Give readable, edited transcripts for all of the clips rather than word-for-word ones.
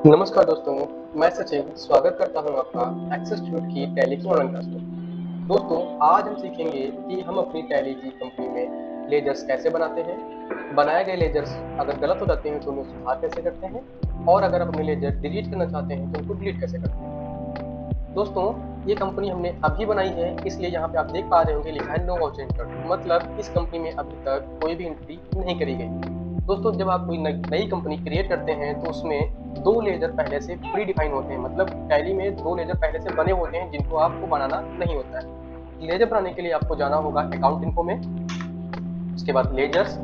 नमस्कार दोस्तों, मैं सचिन स्वागत करता हूं आपका एक्सेस ट्यूट की टैली की ऑनलाइन क्लास में। दोस्तों, आज हम सीखेंगे कि हम अपनी टैली की कंपनी में लेजर्स कैसे बनाते हैं, बनाए गए लेजर्स अगर गलत हो जाते हैं तो उन्हें सुधार कैसे करते हैं और अगर आप अपने लेजर डिलीट करना चाहते हैं तो उनको डिलीट कैसे करते हैं। दोस्तों, ये कंपनी हमने अभी बनाई है, इसलिए यहाँ पे आप देख पा रहे होंगे लिखा है नो वाच एंटर्ड, मतलब इस कंपनी में अभी तक कोई भी एंट्री नहीं करी गई। दोस्तों, जब आप कोई नई कंपनी क्रिएट करते हैं तो उसमें दो लेजर पहले से प्री डिफाइन होते हैं, मतलब टैली में दो लेजर पहले से बने होते हैं जिनको आपको बनाना नहीं होता है। लेजर बनाने के लिए आपको जाना होगा अकाउंट इन्फो में, उसके बाद लेजर्स।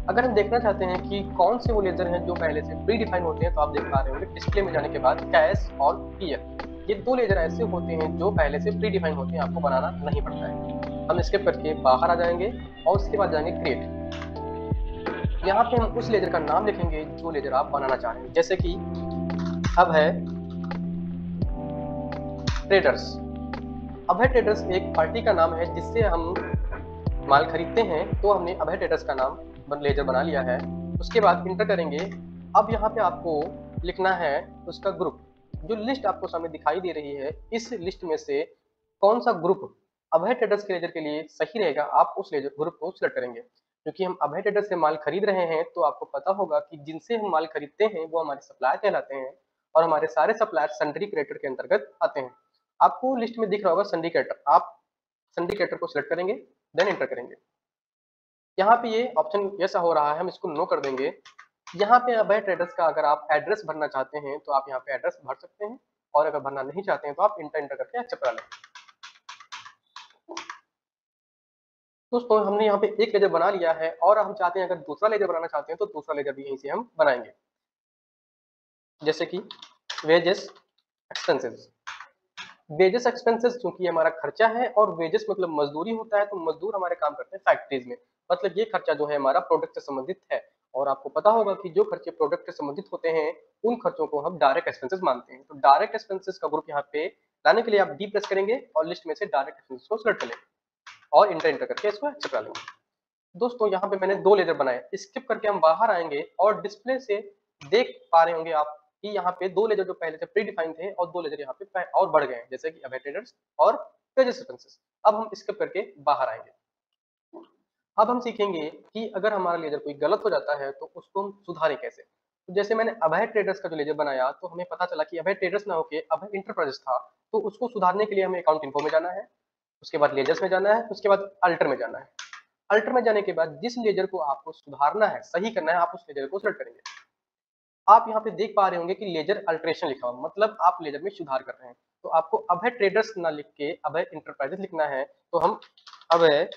अगर हम देखना चाहते हैं कि कौन से वो लेजर हैं जो पहले से प्री डिफाइन होते हैं तो आप देख पा रहे होंगे डिस्प्ले में जाने के बाद कैश और क्लियर, ये दो लेजर ऐसे होते हैं जो पहले से प्री डिफाइन होते हैं, आपको बनाना नहीं पड़ता है। हम स्किप करके बाहर आ जाएंगे और उसके बाद जाएंगे क्रिएट। यहाँ पे हम उस लेजर का नाम लिखेंगे जो लेजर आप बनाना चाह रहे हैं, जैसे कि अब है ट्रेडर्स। अब है ट्रेडर्स एक पार्टी का नाम है जिससे हम माल खरीदते हैं, तो हमने अभय ट्रेडर्स का नाम लेजर बना लिया है। उसके बाद इंटर करेंगे। अब यहाँ पे आपको लिखना है उसका ग्रुप। जो लिस्ट आपको सामने दिखाई दे रही है, इस लिस्ट में से कौन सा ग्रुप अभय ट्रेडर्स के लेजर के लिए सही रहेगा, आप उस लेजर ग्रुप को सिलेक्ट करेंगे। क्योंकि हम अभय ट्रेडर्स से माल खरीद रहे हैं तो आपको पता होगा कि जिनसे हम माल खरीदते हैं वो हमारे सप्लायर कहलाते हैं और हमारे सारे सप्लायर सन्ड्री क्रेडिटर के अंतर्गत आते हैं। आपको लिस्ट में दिख रहा होगा सन्ड्री क्रेडिटर, आप सन्ड्री क्रेडिटर को सिलेक्ट करेंगे, देन इंटर करेंगे। यहाँ पे ये ऑप्शन ऐसा हो रहा है, हम इसको नो कर देंगे। यहाँ पे अभय ट्रेडर्स का अगर आप एड्रेस भरना चाहते हैं तो आप यहाँ पे एड्रेस भर सकते हैं और अगर भरना नहीं चाहते हैं तो आप इंटर करके एक्सेप्ट करा लें। दोस्तों, हमने यहाँ पे एक लेजर बना लिया है और हम चाहते हैं अगर दूसरा लेजर बनाना चाहते हैं तो दूसरा लेजर भी यहीं से हम बनाएंगे, जैसे कि वेजेस एक्सपेंसेस। वेजेस एक्सपेंसेस क्योंकि हमारा खर्चा है और वेजेस मतलब मजदूरी होता है, तो मजदूर हमारे काम करते हैं फैक्ट्रीज में, मतलब ये खर्चा जो है हमारा प्रोडक्ट से संबंधित है। और आपको पता होगा कि जो खर्चे प्रोडक्ट से संबंधित होते हैं उन खर्चों को हम डायरेक्ट एक्सपेंसेस मानते हैं। तो डायरेक्ट एक्सपेंसेस का ग्रुप यहाँ पे लाने के लिए आप डी प्रेस करेंगे और लिस्ट में से डायरेक्ट एक्सपेंसेस को सिलेक्ट करेंगे और इंटर करके इसको एक्सेप्ट कर लेंगे। दोस्तों, यहाँ पे मैंने दो लेजर बनाए, स्किप करके हम बाहर आएंगे और डिस्प्ले से देख पा रहे होंगे आप कि यहाँ पे दो लेजर जो पहले से प्री डिफाइन थे और दो लेजर यहाँ पे और बढ़ गए हैं, जैसे कि अभय ट्रेडर्स और पेजेस एक्सपेंसेस। अब हम स्किप करके बाहर आएंगे। अब हम सीखेंगे कि अगर हमारा लेजर कोई गलत हो जाता है तो उसको हम सुधारें कैसे। तो जैसे मैंने अभय ट्रेडर्स का जो लेजर बनाया तो हमें पता चला कि अभय ट्रेडर्स ना होके अभय इंटरप्राइजेस था, तो उसको सुधारने के लिए हमें अकाउंट इन्फो में जाना है, उसके बाद लेजर्स में जाना है, उसके बाद अल्टर में जाना है। अल्टर में जाने के बाद जिस लेजर को आपको सुधारना है, सही करना है, आप उस लेजर को सिलेक्ट करेंगे। आप यहाँ पे देख पा रहे होंगे कि लेजर अल्टरेशन लिखा हुआ, मतलब आप लेजर में सुधार कर रहे हैं। तो आपको अभय ट्रेडर्स ना लिख के अभय इंटरप्राइजेस लिखना है, तो हम अभय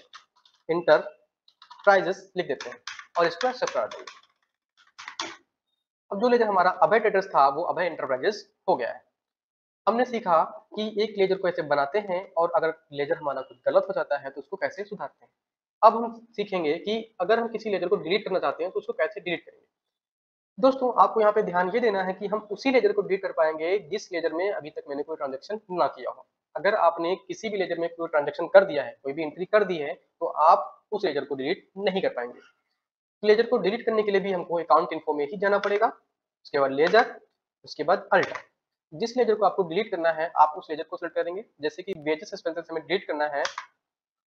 इंटरप्राइजेस लिख देते हैं और इसको एक्सेप्ट करा देंगे। अब जो लेजर हमारा अभय ट्रेडर्स था वो अभय इंटरप्राइजेस हो गया है। हमने सीखा कि एक लेजर को ऐसे बनाते हैं और अगर लेजर हमारा कुछ गलत हो जाता है तो उसको कैसे सुधारते हैं। अब हम सीखेंगे कि अगर हम किसी लेजर को डिलीट करना चाहते हैं तो उसको कैसे डिलीट करेंगे। दोस्तों, आपको यहाँ पे ध्यान ये देना है कि हम उसी लेजर को डिलीट कर पाएंगे जिस लेजर में अभी तक मैंने कोई ट्रांजेक्शन ना किया हो। अगर आपने किसी भी लेजर में कोई ट्रांजेक्शन कर दिया है, कोई भी एंट्री कर दी है, तो आप उस लेजर को डिलीट नहीं कर पाएंगे। लेजर को डिलीट करने के लिए भी हमको अकाउंट इन्फो में ही जाना पड़ेगा, उसके बाद लेजर, उसके बाद अल्टर। जिस लेजर को आपको डिलीट करना है आप उस लेजर को सेलेक्ट करेंगे, जैसे कि वेजेस एक्सपेंसेस हमें डिलीट करना है।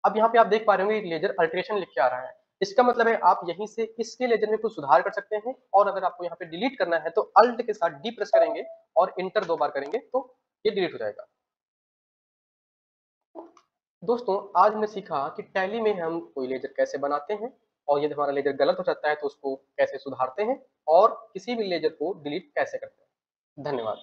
अब यहाँ पे आप देख पा रहे होंगे लेजर अल्टरेशन लिख के आ रहा है, इसका मतलब है आप यहीं से इसके लेजर में कुछ सुधार कर सकते हैं। और अगर आपको यहाँ पे डिलीट करना है तो अल्ट के साथ डी प्रेस करेंगे और इंटर दो बार करेंगे तो ये डिलीट हो जाएगा। दोस्तों, आज हमने सीखा कि टैली में हम कोई लेजर कैसे बनाते हैं और यदि हमारा लेजर गलत हो जाता है तो उसको कैसे सुधारते हैं और किसी भी लेजर को डिलीट कैसे करते हैं। धन्यवाद।